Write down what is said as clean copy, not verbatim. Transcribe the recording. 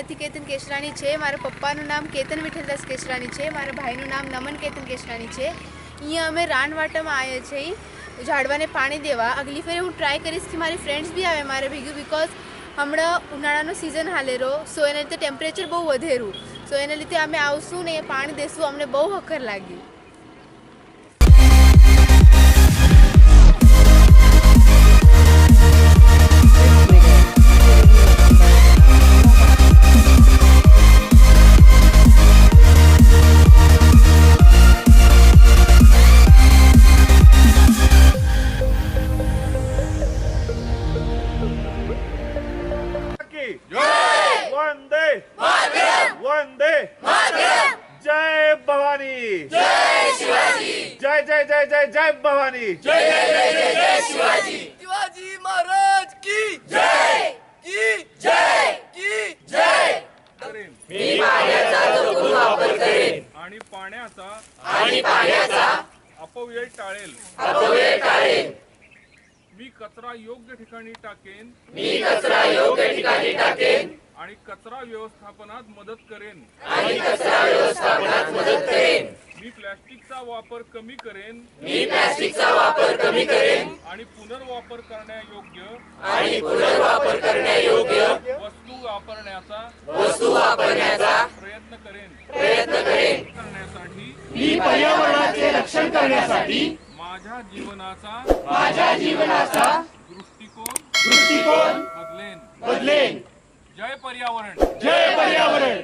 વિદ્યાર્થી કેતન કેશરાણી છે। મારા પપ્પાનું નામ કેતન વિઠ્ઠલદાસ કેશરાણી છે। મારા ભાઈનું નામ નમન કેતન કેશરાણી છે। અહીંયા અમે રાનવાટામાં આવ્યા છીએ ઝાડવાને પાણી દેવા। અગલી ફેરે હું ટ્રાય કરીશ કે મારી ફ્રેન્ડ્સ બી આવે મારે ભેગું, બિકોઝ હમણાં ઉનાળાનો સિઝન હાલેરો, સો એના લીધે ટેમ્પરેચર બહુ વધેરું, સો એના લીધે અમે આવશું ને પાણી દેશું। અમને બહુ હકર લાગી। वंदे वंदे जय भवानी, जय शिवाजी, जय जय जय जय जय भवानी, जय जय जय जय जय शिवाजी, शिवाजी महाराज की जय, की जय, की जय। मी पाण्याचा जपून वापर करेन आणि पाण्याचा अपव्यय टाळेल मी कचरा योग्य ठिकाणी टाकेन आणि कचरा व्यवस्थापनात मदत करेन मी प्लास्टिकचा वापर कमी करेन आणि पुनर्वापर करण्यायोग्य वस्तू वापरण्याचा प्रयत्न करेन करण्यासाठी मी पर्यावरणाचे रक्षण करण्यासाठी माझ्या जीवनाचा दृष्टिकोन बदलेन। जय पर्यावरण। जय पर्यावरण।